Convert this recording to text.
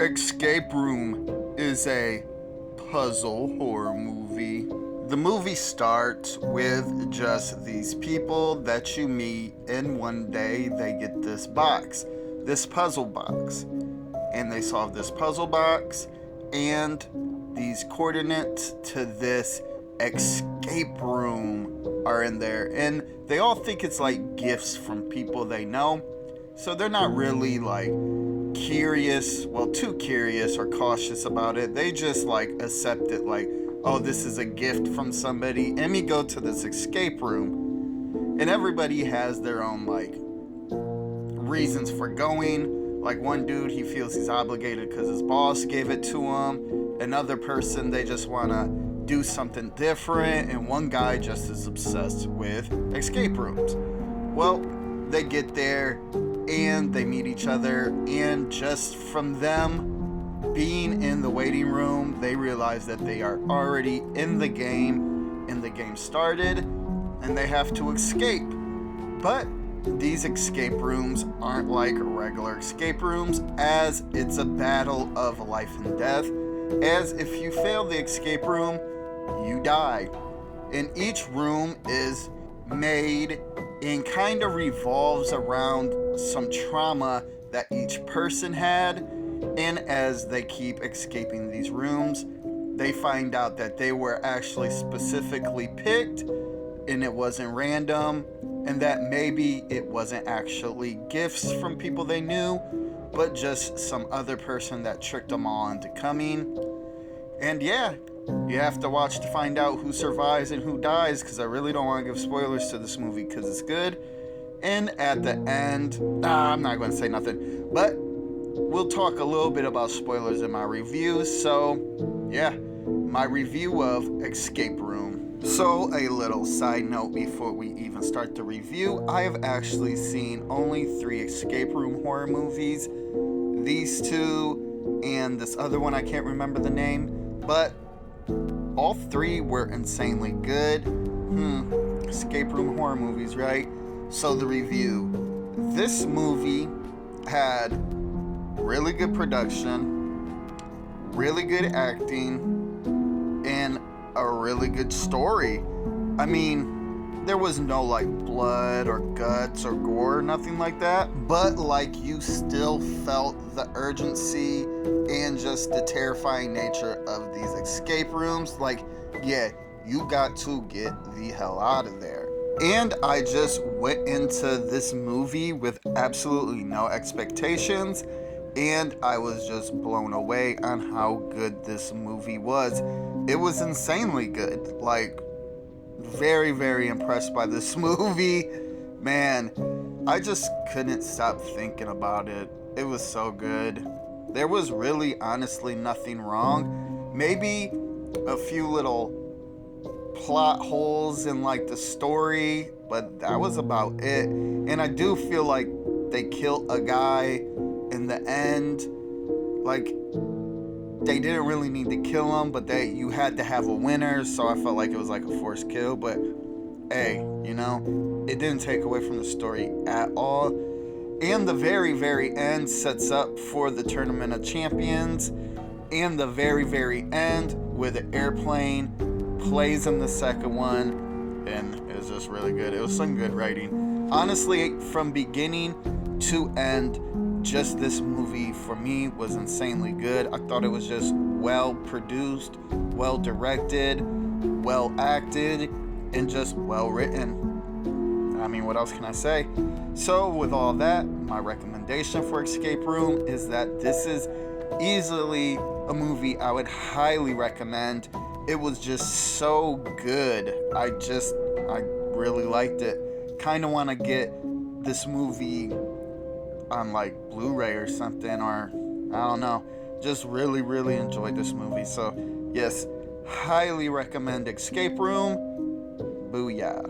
Escape Room is a puzzle horror movie. The movie starts with just these people that you meet, and one day they get this box, this puzzle box. And they solve this puzzle box, and these coordinates to this escape room are in there. And they all think it's like gifts from people they know. So they're not really like curious, well, too curious or cautious about it. They just like accept it like, oh, this is a gift from somebody. And we go to this escape room, and everybody has their own like reasons for going. Like one dude, he feels he's obligated because his boss gave it to him. Another person, they just want to do something different. And one guy just is obsessed with escape rooms. Well, they get there and they meet each other, and just from them being in the waiting room, they realize that they are already in the game, and the game started, and they have to escape. But these escape rooms aren't like regular escape rooms, as it's a battle of life and death, as if you fail the escape room, you die. And each room is made and kind of revolves around some trauma that each person had. And as they keep escaping these rooms, they find out that they were actually specifically picked and it wasn't random, and that maybe it wasn't actually gifts from people they knew, but just some other person that tricked them all into coming. And yeah, you have to watch to find out who survives and who dies, because I really don't want to give spoilers to this movie because it's good. And at the end, I'm not going to say nothing, but we'll talk a little bit about spoilers in my review. So yeah, my review of Escape Room. So a little side note before we even start the review, I have actually seen only 3 escape room horror movies. These 2 and this other one, I can't remember the name, but all 3 were insanely good. Escape room horror movies, right? So the review. This movie had really good production, really good acting, and a really good story. I mean, there was no like blood or guts or gore, nothing like that. But like you still felt the urgency and just the terrifying nature of these escape rooms. Like, yeah, you got to get the hell out of there. And I just went into this movie with absolutely no expectations, and I was just blown away on how good this movie was. It was insanely good. Like, very, very impressed by this movie. Man, I just couldn't stop thinking about it. It was so good. There was really, honestly, nothing wrong. Maybe a few little plot holes in like the story, but that was about it. And I do feel like they killed a guy in the end. Like, they didn't really need to kill him, but you had to have a winner, so I felt like it was like a forced kill. But hey, you know, it didn't take away from the story at all. And the very, very end sets up for the Tournament of Champions. And the very, very end, where the airplane plays in the second one, and it was just really good. It was some good writing. Honestly, from beginning to end, just this movie for me was insanely good. I thought it was just well produced, well directed, well acted, and just well written. I mean, what else can I say? So with all that, my recommendation for Escape Room is that this is easily a movie I would highly recommend. It was just so good. I really liked it. Kind of want to get this movie on like Blu-ray or something, or I don't know. Just really, really enjoyed this movie. So yes, highly recommend Escape Room. Booyah.